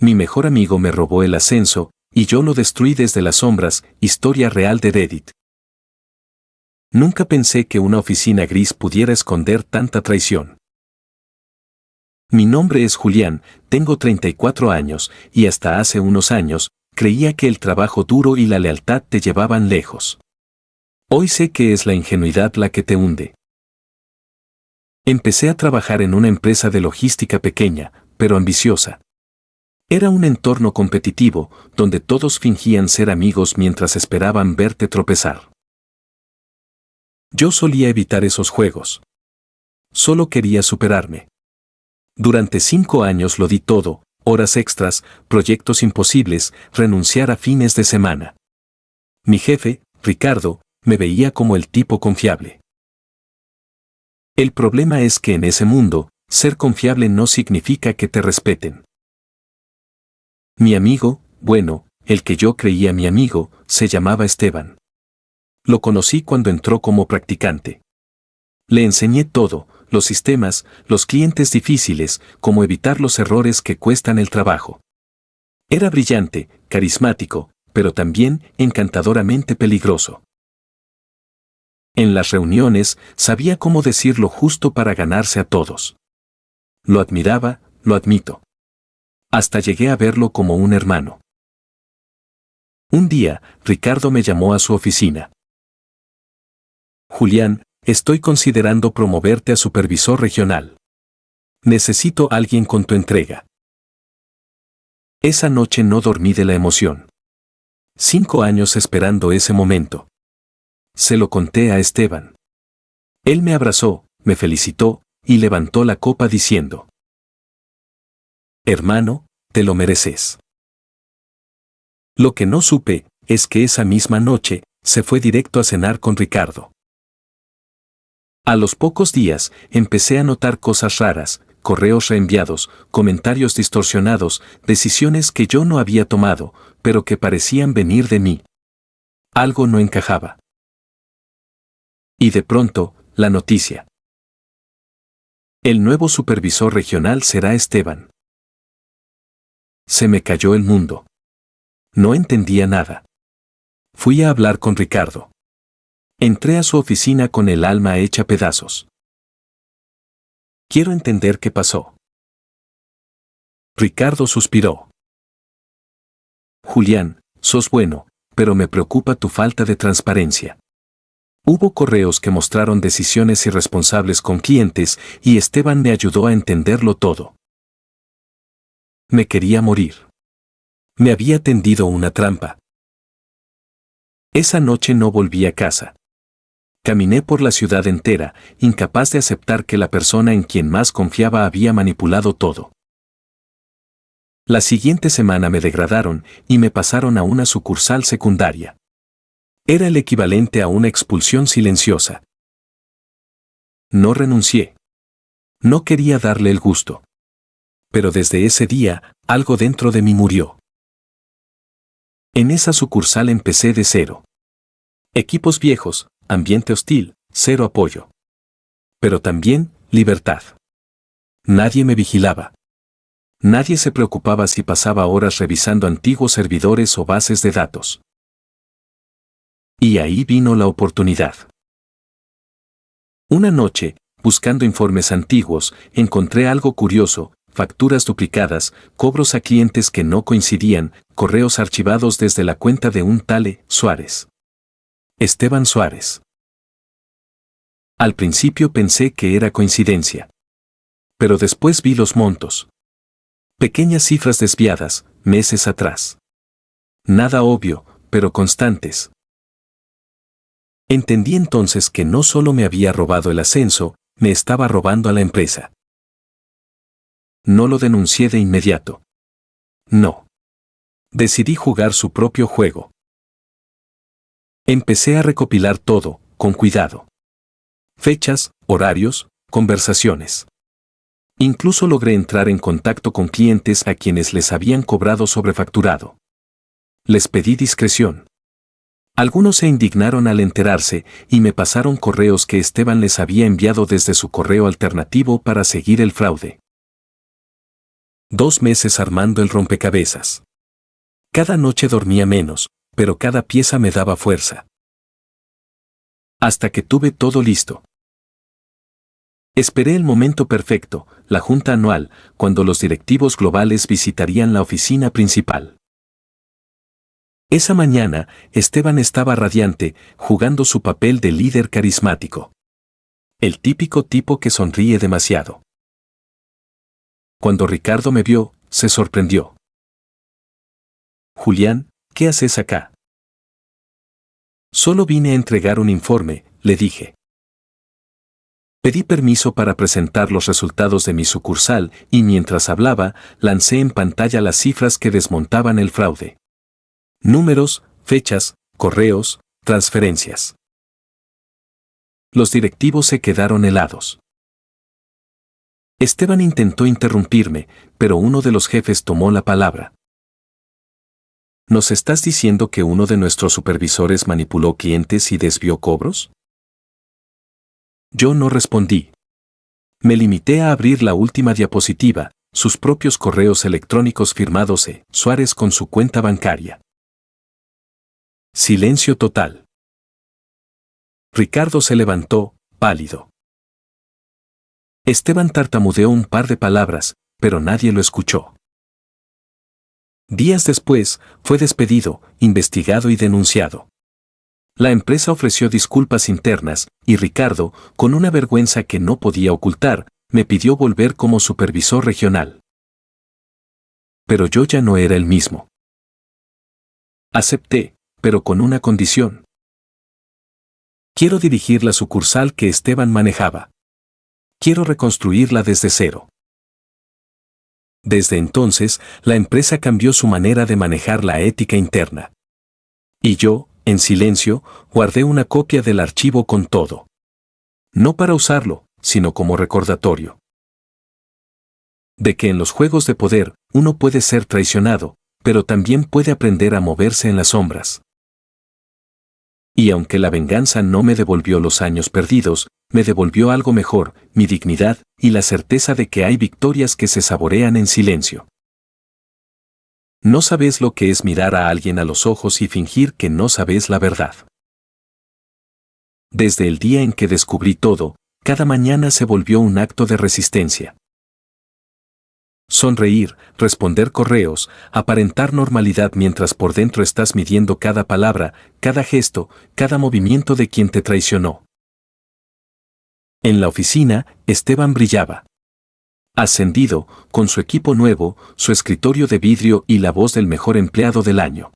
Mi mejor amigo me robó el ascenso, y yo lo destruí desde las sombras. Historia real de Reddit. Nunca pensé que una oficina gris pudiera esconder tanta traición. Mi nombre es Julián, tengo 34 años, y hasta hace unos años, creía que el trabajo duro y la lealtad te llevaban lejos. Hoy sé que es la ingenuidad la que te hunde. Empecé a trabajar en una empresa de logística pequeña, pero ambiciosa. Era un entorno competitivo, donde todos fingían ser amigos mientras esperaban verte tropezar. Yo solía evitar esos juegos. Solo quería superarme. Durante 5 años lo di todo, horas extras, proyectos imposibles, renunciar a fines de semana. Mi jefe, Ricardo, me veía como el tipo confiable. El problema es que en ese mundo, ser confiable no significa que te respeten. Mi amigo, bueno, el que yo creía mi amigo, se llamaba Esteban. Lo conocí cuando entró como practicante. Le enseñé todo, los sistemas, los clientes difíciles, cómo evitar los errores que cuestan el trabajo. Era brillante, carismático, pero también encantadoramente peligroso. En las reuniones, sabía cómo decir lo justo para ganarse a todos. Lo admiraba, lo admito. Hasta llegué a verlo como un hermano. Un día, Ricardo me llamó a su oficina. Julián, estoy considerando promoverte a supervisor regional. Necesito a alguien con tu entrega. Esa noche no dormí de la emoción. 5 años esperando ese momento. Se lo conté a Esteban. Él me abrazó, me felicitó, y levantó la copa diciendo: hermano, te lo mereces. Lo que no supe, es que esa misma noche, se fue directo a cenar con Ricardo. A los pocos días, empecé a notar cosas raras, correos reenviados, comentarios distorsionados, decisiones que yo no había tomado, pero que parecían venir de mí. Algo no encajaba. Y de pronto, la noticia. El nuevo supervisor regional será Esteban. Se me cayó el mundo. No entendía nada. Fui a hablar con Ricardo. Entré a su oficina con el alma hecha pedazos. Quiero entender qué pasó. Ricardo suspiró. Julián, sos bueno, pero me preocupa tu falta de transparencia. Hubo correos que mostraron decisiones irresponsables con clientes y Esteban me ayudó a entenderlo todo. Me quería morir. Me había tendido una trampa. Esa noche no volví a casa. Caminé por la ciudad entera, incapaz de aceptar que la persona en quien más confiaba había manipulado todo. La siguiente semana me degradaron y me pasaron a una sucursal secundaria. Era el equivalente a una expulsión silenciosa. No renuncié. No quería darle el gusto. Pero desde ese día, algo dentro de mí murió. En esa sucursal empecé de cero. Equipos viejos, ambiente hostil, cero apoyo. Pero también, libertad. Nadie me vigilaba. Nadie se preocupaba si pasaba horas revisando antiguos servidores o bases de datos. Y ahí vino la oportunidad. Una noche, buscando informes antiguos, encontré algo curioso: facturas duplicadas, cobros a clientes que no coincidían, correos archivados desde la cuenta de un tal Suárez. Esteban Suárez. Al principio pensé que era coincidencia. Pero después vi los montos. Pequeñas cifras desviadas, meses atrás. Nada obvio, pero constantes. Entendí entonces que no solo me había robado el ascenso, me estaba robando a la empresa. No lo denuncié de inmediato. No. Decidí jugar su propio juego. Empecé a recopilar todo, con cuidado. Fechas, horarios, conversaciones. Incluso logré entrar en contacto con clientes a quienes les habían cobrado sobrefacturado. Les pedí discreción. Algunos se indignaron al enterarse y me pasaron correos que Esteban les había enviado desde su correo alternativo para seguir el fraude. 2 meses armando el rompecabezas. Cada noche dormía menos, pero cada pieza me daba fuerza. Hasta que tuve todo listo. Esperé el momento perfecto, la junta anual, cuando los directivos globales visitarían la oficina principal. Esa mañana, Esteban estaba radiante, jugando su papel de líder carismático. El típico tipo que sonríe demasiado. Cuando Ricardo me vio, se sorprendió. Julián, ¿qué haces acá? Solo vine a entregar un informe, le dije. Pedí permiso para presentar los resultados de mi sucursal y mientras hablaba, lancé en pantalla las cifras que desmontaban el fraude. Números, fechas, correos, transferencias. Los directivos se quedaron helados. Esteban intentó interrumpirme, pero uno de los jefes tomó la palabra. ¿Nos estás diciendo que uno de nuestros supervisores manipuló clientes y desvió cobros? Yo no respondí. Me limité a abrir la última diapositiva, sus propios correos electrónicos firmados E. Suárez con su cuenta bancaria. Silencio total. Ricardo se levantó, pálido. Esteban tartamudeó un par de palabras, pero nadie lo escuchó. Días después, fue despedido, investigado y denunciado. La empresa ofreció disculpas internas, y Ricardo, con una vergüenza que no podía ocultar, me pidió volver como supervisor regional. Pero yo ya no era el mismo. Acepté, pero con una condición. Quiero dirigir la sucursal que Esteban manejaba. Quiero reconstruirla desde cero. Desde entonces, la empresa cambió su manera de manejar la ética interna. Y yo, en silencio, guardé una copia del archivo con todo. No para usarlo, sino como recordatorio. De que en los juegos de poder, uno puede ser traicionado, pero también puede aprender a moverse en las sombras. Y aunque la venganza no me devolvió los años perdidos, me devolvió algo mejor, mi dignidad y la certeza de que hay victorias que se saborean en silencio. No sabes lo que es mirar a alguien a los ojos y fingir que no sabes la verdad. Desde el día en que descubrí todo, cada mañana se volvió un acto de resistencia. Sonreír, responder correos, aparentar normalidad mientras por dentro estás midiendo cada palabra, cada gesto, cada movimiento de quien te traicionó. En la oficina, Esteban brillaba. Ascendido, con su equipo nuevo, su escritorio de vidrio y la voz del mejor empleado del año.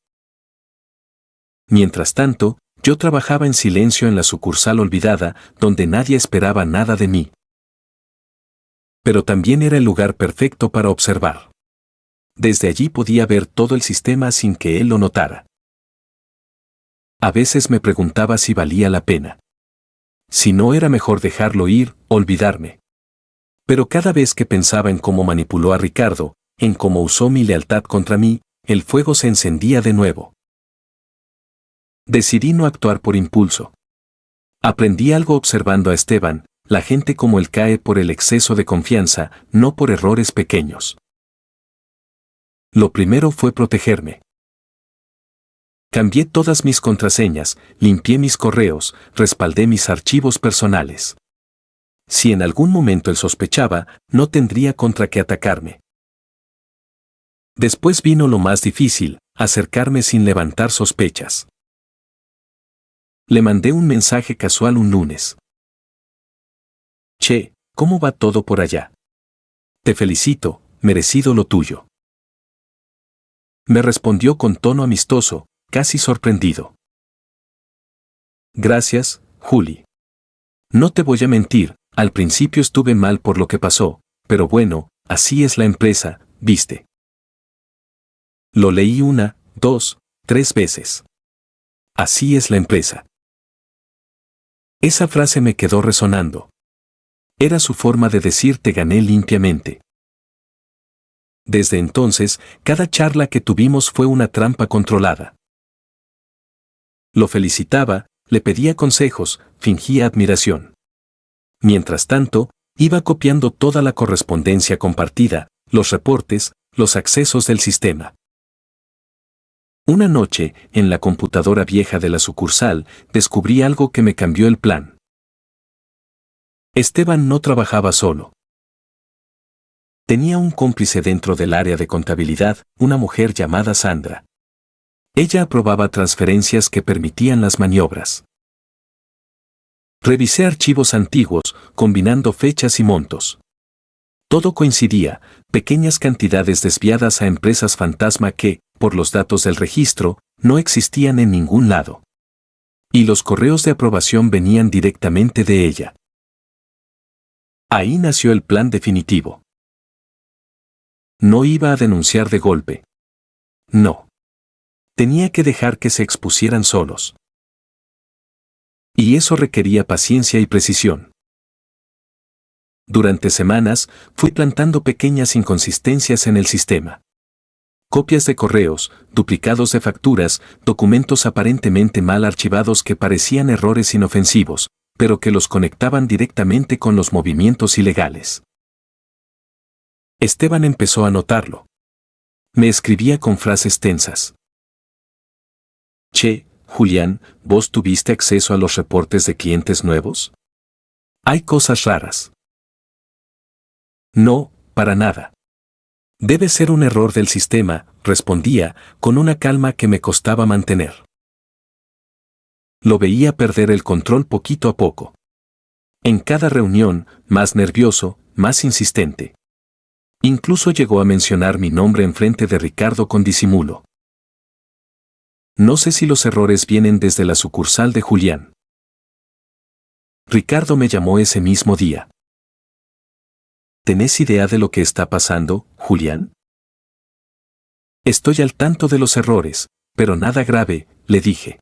Mientras tanto, yo trabajaba en silencio en la sucursal olvidada, donde nadie esperaba nada de mí. Pero también era el lugar perfecto para observar. Desde allí podía ver todo el sistema sin que él lo notara. A veces me preguntaba si valía la pena. Si no era mejor dejarlo ir, olvidarme. Pero cada vez que pensaba en cómo manipuló a Ricardo, en cómo usó mi lealtad contra mí, el fuego se encendía de nuevo. Decidí no actuar por impulso. Aprendí algo observando a Esteban. La gente como él cae por el exceso de confianza, no por errores pequeños. Lo primero fue protegerme. Cambié todas mis contraseñas, limpié mis correos, respaldé mis archivos personales. Si en algún momento él sospechaba, no tendría contra qué atacarme. Después vino lo más difícil, acercarme sin levantar sospechas. Le mandé un mensaje casual un lunes. Che, ¿cómo va todo por allá? Te felicito, merecido lo tuyo. Me respondió con tono amistoso, casi sorprendido. Gracias, Juli. No te voy a mentir, al principio estuve mal por lo que pasó, pero bueno, así es la empresa, ¿viste? Lo leí 1, 2, 3 veces. Así es la empresa. Esa frase me quedó resonando. Era su forma de decir te gané limpiamente. Desde entonces, cada charla que tuvimos fue una trampa controlada. Lo felicitaba, le pedía consejos, fingía admiración. Mientras tanto, iba copiando toda la correspondencia compartida, los reportes, los accesos del sistema. Una noche, en la computadora vieja de la sucursal, descubrí algo que me cambió el plan. Esteban no trabajaba solo. Tenía un cómplice dentro del área de contabilidad, una mujer llamada Sandra. Ella aprobaba transferencias que permitían las maniobras. Revisé archivos antiguos, combinando fechas y montos. Todo coincidía, pequeñas cantidades desviadas a empresas fantasma que, por los datos del registro, no existían en ningún lado. Y los correos de aprobación venían directamente de ella. Ahí nació el plan definitivo. No iba a denunciar de golpe. No. Tenía que dejar que se expusieran solos. Y eso requería paciencia y precisión. Durante semanas, fui plantando pequeñas inconsistencias en el sistema. Copias de correos, duplicados de facturas, documentos aparentemente mal archivados que parecían errores inofensivos, pero que los conectaban directamente con los movimientos ilegales. Esteban empezó a notarlo. Me escribía con frases tensas. Che, Julián, ¿vos tuviste acceso a los reportes de clientes nuevos? Hay cosas raras. No, para nada. Debe ser un error del sistema, respondía, con una calma que me costaba mantener. Lo veía perder el control poquito a poco. En cada reunión, más nervioso, más insistente. Incluso llegó a mencionar mi nombre enfrente de Ricardo con disimulo. No sé si los errores vienen desde la sucursal de Julián. Ricardo me llamó ese mismo día. ¿Tenés idea de lo que está pasando, Julián? Estoy al tanto de los errores, pero nada grave, le dije.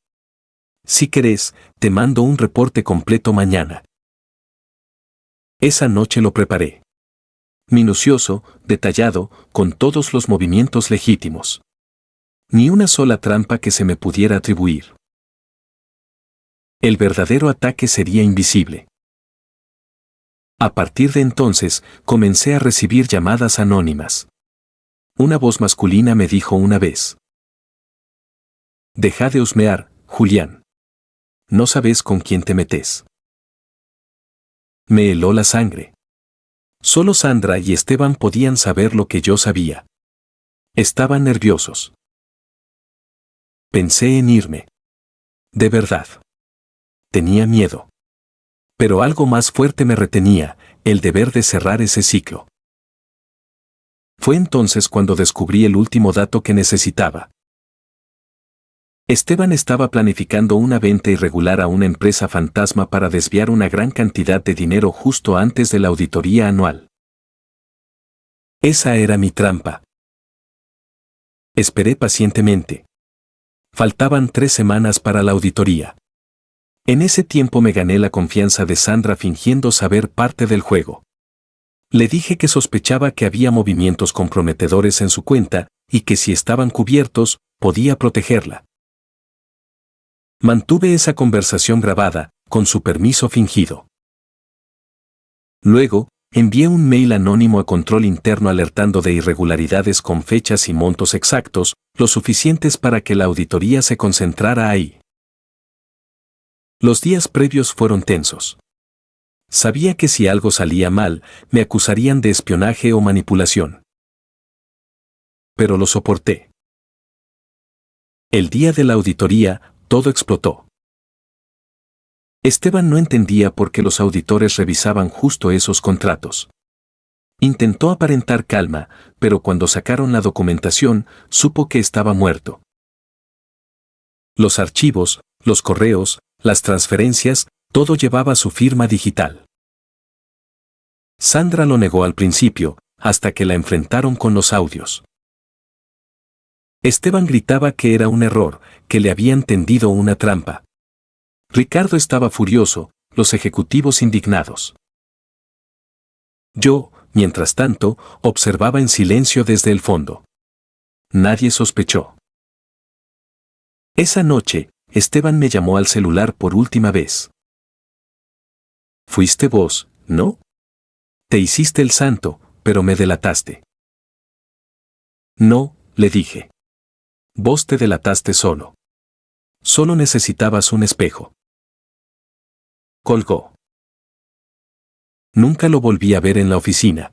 Si querés, te mando un reporte completo mañana. Esa noche lo preparé. Minucioso, detallado, con todos los movimientos legítimos. Ni una sola trampa que se me pudiera atribuir. El verdadero ataque sería invisible. A partir de entonces, comencé a recibir llamadas anónimas. Una voz masculina me dijo una vez: deja de husmear, Julián. No sabes con quién te metes. Me heló la sangre. Solo Sandra y Esteban podían saber lo que yo sabía. Estaban nerviosos. Pensé en irme. De verdad. Tenía miedo. Pero algo más fuerte me retenía, el deber de cerrar ese ciclo. Fue entonces cuando descubrí el último dato que necesitaba. Esteban estaba planificando una venta irregular a una empresa fantasma para desviar una gran cantidad de dinero justo antes de la auditoría anual. Esa era mi trampa. Esperé pacientemente. Faltaban 3 semanas para la auditoría. En ese tiempo me gané la confianza de Sandra fingiendo saber parte del juego. Le dije que sospechaba que había movimientos comprometedores en su cuenta y que si estaban cubiertos, podía protegerla. Mantuve esa conversación grabada, con su permiso fingido. Luego, envié un mail anónimo a control interno alertando de irregularidades con fechas y montos exactos, lo suficientes para que la auditoría se concentrara ahí. Los días previos fueron tensos. Sabía que si algo salía mal, me acusarían de espionaje o manipulación. Pero lo soporté. El día de la auditoría, todo explotó. Esteban no entendía por qué los auditores revisaban justo esos contratos. Intentó aparentar calma, pero cuando sacaron la documentación, supo que estaba muerto. Los archivos, los correos, las transferencias, todo llevaba su firma digital. Sandra lo negó al principio, hasta que la enfrentaron con los audios. Esteban gritaba que era un error, que le habían tendido una trampa. Ricardo estaba furioso, los ejecutivos indignados. Yo, mientras tanto, observaba en silencio desde el fondo. Nadie sospechó. Esa noche, Esteban me llamó al celular por última vez. Fuiste vos, ¿no? Te hiciste el santo, pero me delataste. No, le dije. Vos te delataste solo. Solo necesitabas un espejo. Colgó. Nunca lo volví a ver en la oficina.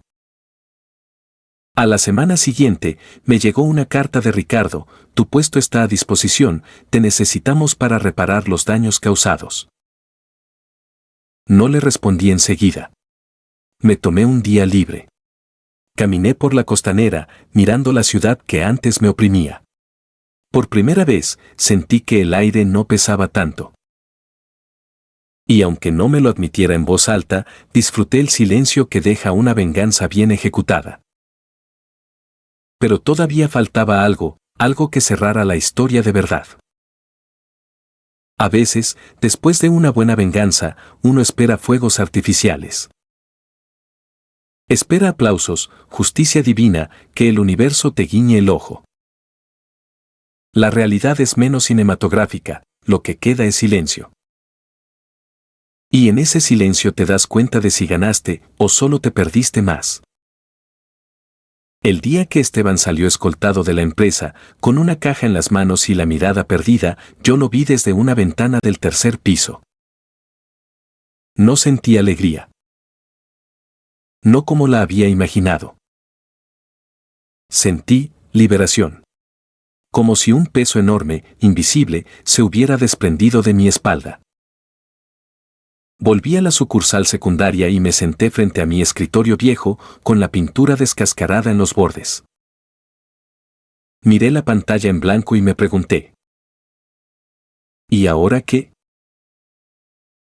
A la semana siguiente, me llegó una carta de Ricardo: tu puesto está a disposición, te necesitamos para reparar los daños causados. No le respondí enseguida. Me tomé un día libre. Caminé por la costanera, mirando la ciudad que antes me oprimía. Por primera vez, sentí que el aire no pesaba tanto. Y aunque no me lo admitiera en voz alta, disfruté el silencio que deja una venganza bien ejecutada. Pero todavía faltaba algo que cerrara la historia de verdad. A veces, después de una buena venganza, uno espera fuegos artificiales. Espera aplausos, justicia divina, que el universo te guiñe el ojo. La realidad es menos cinematográfica, lo que queda es silencio. Y en ese silencio te das cuenta de si ganaste o solo te perdiste más. El día que Esteban salió escoltado de la empresa, con una caja en las manos y la mirada perdida, yo lo vi desde una ventana del tercer piso. No sentí alegría. No como la había imaginado. Sentí liberación. Como si un peso enorme, invisible, se hubiera desprendido de mi espalda. Volví a la sucursal secundaria y me senté frente a mi escritorio viejo, con la pintura descascarada en los bordes. Miré la pantalla en blanco y me pregunté: ¿y ahora qué?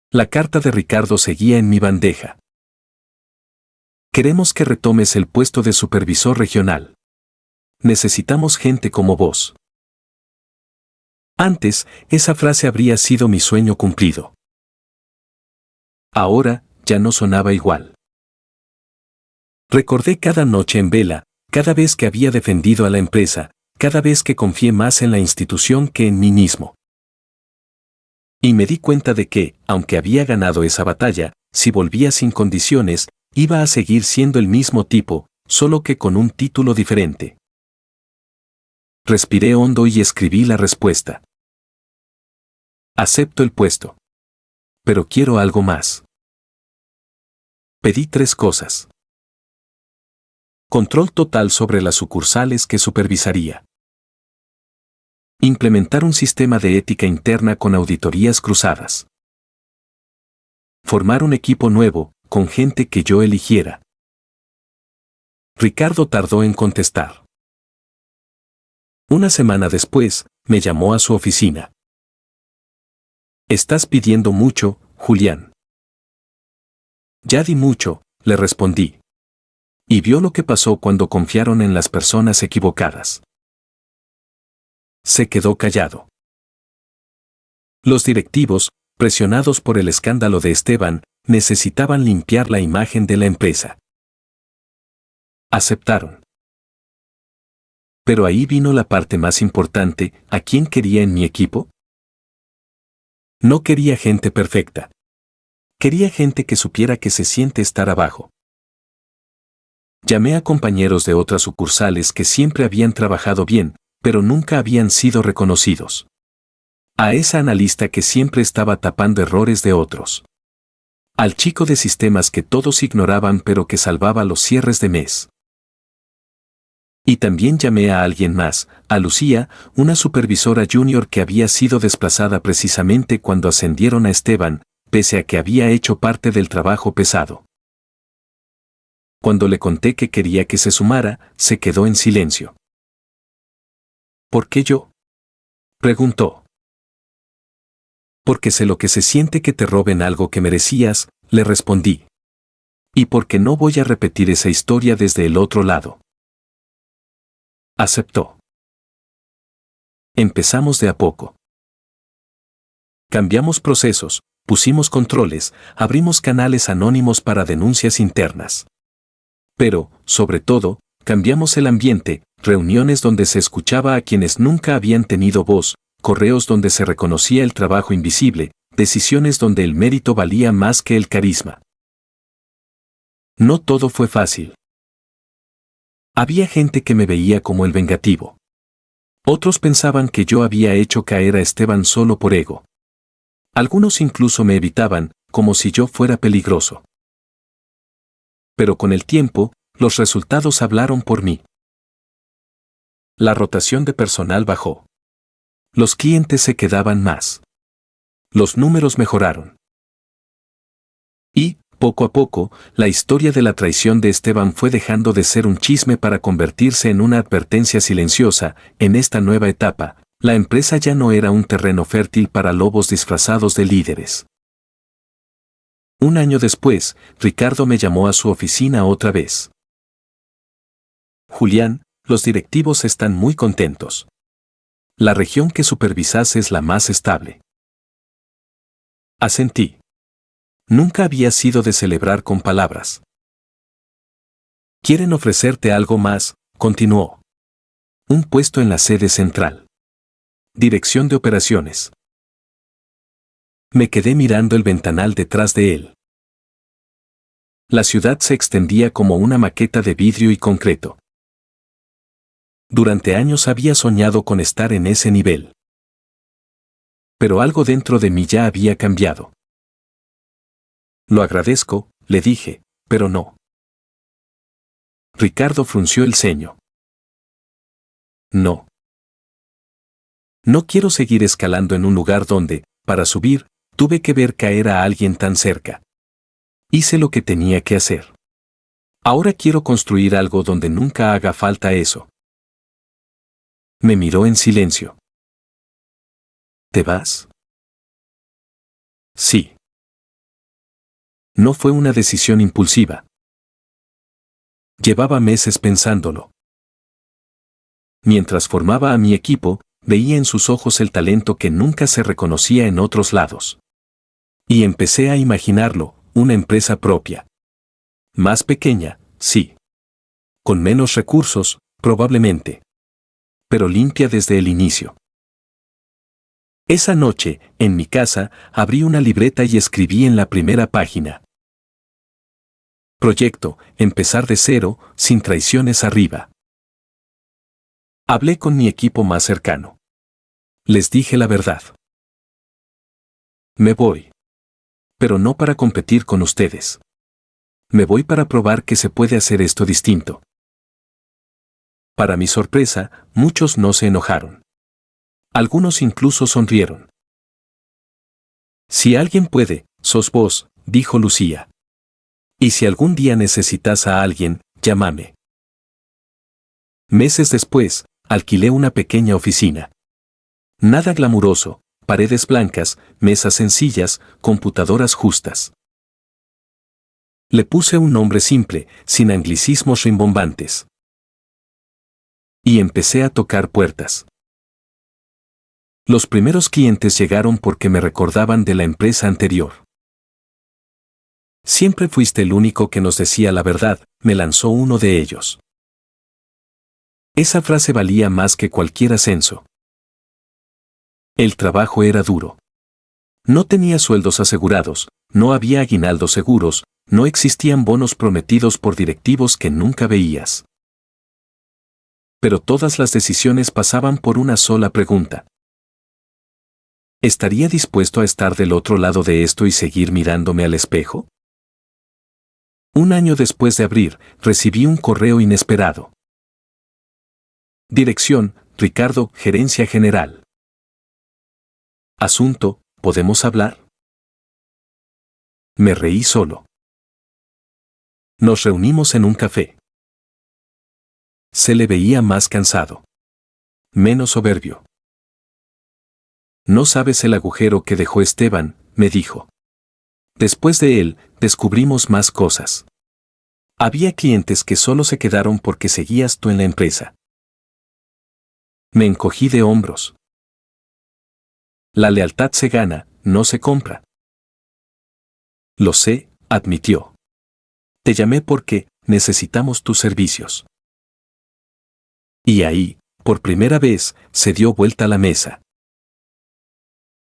La carta de Ricardo seguía en mi bandeja. Queremos que retomes el puesto de supervisor regional. Necesitamos gente como vos. Antes, esa frase habría sido mi sueño cumplido. Ahora, ya no sonaba igual. Recordé cada noche en vela, cada vez que había defendido a la empresa, cada vez que confié más en la institución que en mí mismo. Y me di cuenta de que, aunque había ganado esa batalla, si volvía sin condiciones, iba a seguir siendo el mismo tipo, solo que con un título diferente. Respiré hondo y escribí la respuesta. Acepto el puesto. Pero quiero algo más. Pedí 3 cosas. Control total sobre las sucursales que supervisaría. Implementar un sistema de ética interna con auditorías cruzadas. Formar un equipo nuevo, con gente que yo eligiera. Ricardo tardó en contestar. Una semana después, me llamó a su oficina. Estás pidiendo mucho, Julián. Ya di mucho, le respondí. Y vio lo que pasó cuando confiaron en las personas equivocadas. Se quedó callado. Los directivos, presionados por el escándalo de Esteban, necesitaban limpiar la imagen de la empresa. Aceptaron. Pero ahí vino la parte más importante: ¿a quién quería en mi equipo? No quería gente perfecta. Quería gente que supiera que se siente estar abajo. Llamé a compañeros de otras sucursales que siempre habían trabajado bien, pero nunca habían sido reconocidos. A esa analista que siempre estaba tapando errores de otros. Al chico de sistemas que todos ignoraban pero que salvaba los cierres de mes. Y también llamé a alguien más, a Lucía, una supervisora junior que había sido desplazada precisamente cuando ascendieron a Esteban, pese a que había hecho parte del trabajo pesado. Cuando le conté que quería que se sumara, se quedó en silencio. ¿Por qué yo?, preguntó. Porque sé lo que se siente que te roben algo que merecías, le respondí. Y porque no voy a repetir esa historia desde el otro lado. Aceptó. Empezamos de a poco. Cambiamos procesos, pusimos controles, abrimos canales anónimos para denuncias internas. Pero, sobre todo, cambiamos el ambiente, reuniones donde se escuchaba a quienes nunca habían tenido voz, correos donde se reconocía el trabajo invisible, decisiones donde el mérito valía más que el carisma. No todo fue fácil. Había gente que me veía como el vengativo. Otros pensaban que yo había hecho caer a Esteban solo por ego. Algunos incluso me evitaban, como si yo fuera peligroso. Pero con el tiempo, los resultados hablaron por mí. La rotación de personal bajó. Los clientes se quedaban más. Los números mejoraron. Y, poco a poco, la historia de la traición de Esteban fue dejando de ser un chisme para convertirse en una advertencia silenciosa. En esta nueva etapa, la empresa ya no era un terreno fértil para lobos disfrazados de líderes. Un año después, Ricardo me llamó a su oficina otra vez. Julián, los directivos están muy contentos. La región que supervisas es la más estable. Asentí. Nunca había sido de celebrar con palabras. Quieren ofrecerte algo más, continuó. Un puesto en la sede central. Dirección de operaciones. Me quedé mirando el ventanal detrás de él. La ciudad se extendía como una maqueta de vidrio y concreto. Durante años había soñado con estar en ese nivel. Pero algo dentro de mí ya había cambiado. Lo agradezco, le dije, pero no. Ricardo frunció el ceño. No. No quiero seguir escalando en un lugar donde, para subir, tuve que ver caer a alguien tan cerca. Hice lo que tenía que hacer. Ahora quiero construir algo donde nunca haga falta eso. Me miró en silencio. ¿Te vas? Sí. No fue una decisión impulsiva. Llevaba meses pensándolo. Mientras formaba a mi equipo, veía en sus ojos el talento que nunca se reconocía en otros lados. Y empecé a imaginarlo, una empresa propia. Más pequeña, sí. Con menos recursos, probablemente. Pero limpia desde el inicio. Esa noche, en mi casa, abrí una libreta y escribí en la primera página. Proyecto, empezar de cero, sin traiciones arriba. Hablé con mi equipo más cercano. Les dije la verdad. Me voy. Pero no para competir con ustedes. Me voy para probar que se puede hacer esto distinto. Para mi sorpresa, muchos no se enojaron. Algunos incluso sonrieron. Si alguien puede, sos vos, dijo Lucía. Y si algún día necesitas a alguien, llámame. Meses después, alquilé una pequeña oficina. Nada glamuroso, paredes blancas, mesas sencillas, computadoras justas. Le puse un nombre simple, sin anglicismos rimbombantes. Y empecé a tocar puertas. Los primeros clientes llegaron porque me recordaban de la empresa anterior. Siempre fuiste el único que nos decía la verdad, me lanzó uno de ellos. Esa frase valía más que cualquier ascenso. El trabajo era duro. No tenía sueldos asegurados, no había aguinaldos seguros, no existían bonos prometidos por directivos que nunca veías. Pero todas las decisiones pasaban por una sola pregunta. ¿Estaría dispuesto a estar del otro lado de esto y seguir mirándome al espejo? Un año después de abrir, recibí un correo inesperado. Dirección, Ricardo, Gerencia General. Asunto, ¿podemos hablar? Me reí solo. Nos reunimos en un café. Se le veía más cansado. Menos soberbio. No sabes el agujero que dejó Esteban, me dijo. Después de él, descubrimos más cosas. Había clientes que solo se quedaron porque seguías tú en la empresa. Me encogí de hombros. La lealtad se gana, no se compra. Lo sé, admitió. Te llamé porque necesitamos tus servicios. Y ahí, por primera vez, se dio vuelta la mesa.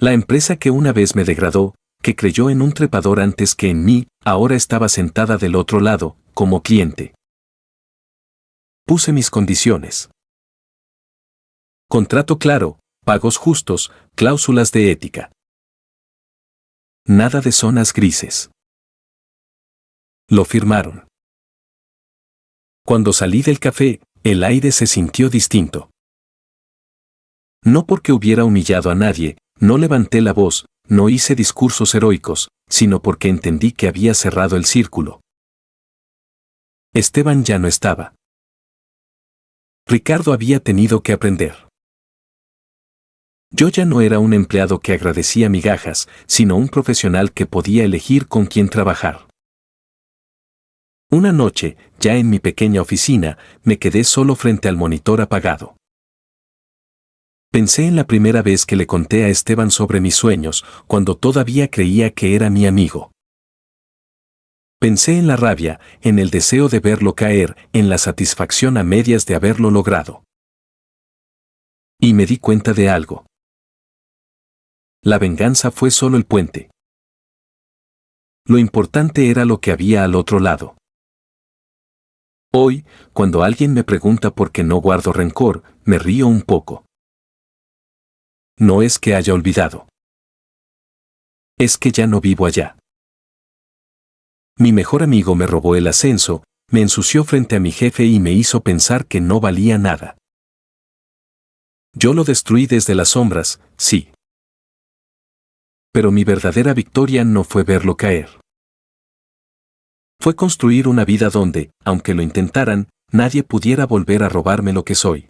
La empresa que una vez me degradó, que creyó en un trepador antes que en mí, ahora estaba sentada del otro lado, como cliente. Puse mis condiciones. Contrato claro, pagos justos, cláusulas de ética. Nada de zonas grises. Lo firmaron. Cuando salí del café, el aire se sintió distinto. No porque hubiera humillado a nadie, no levanté la voz, no hice discursos heroicos, sino porque entendí que había cerrado el círculo. Esteban ya no estaba. Ricardo había tenido que aprender. Yo ya no era un empleado que agradecía migajas, sino un profesional que podía elegir con quién trabajar. Una noche, ya en mi pequeña oficina, me quedé solo frente al monitor apagado. Pensé en la primera vez que le conté a Esteban sobre mis sueños, cuando todavía creía que era mi amigo. Pensé en la rabia, en el deseo de verlo caer, en la satisfacción a medias de haberlo logrado. Y me di cuenta de algo. La venganza fue solo el puente. Lo importante era lo que había al otro lado. Hoy, cuando alguien me pregunta por qué no guardo rencor, me río un poco. No es que haya olvidado. Es que ya no vivo allá. Mi mejor amigo me robó el ascenso, me ensució frente a mi jefe y me hizo pensar que no valía nada. Yo lo destruí desde las sombras, sí. Pero mi verdadera victoria no fue verlo caer. Fue construir una vida donde, aunque lo intentaran, nadie pudiera volver a robarme lo que soy.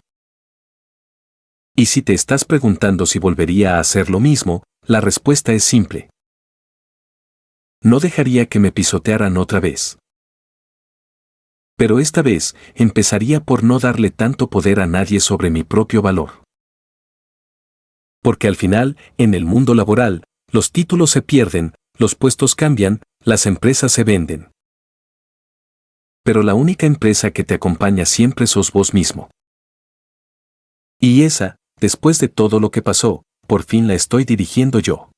Y si te estás preguntando si volvería a hacer lo mismo, la respuesta es simple. No dejaría que me pisotearan otra vez. Pero esta vez, empezaría por no darle tanto poder a nadie sobre mi propio valor. Porque al final, en el mundo laboral, los títulos se pierden, los puestos cambian, las empresas se venden. Pero la única empresa que te acompaña siempre sos vos mismo. Y esa, después de todo lo que pasó, por fin la estoy dirigiendo yo.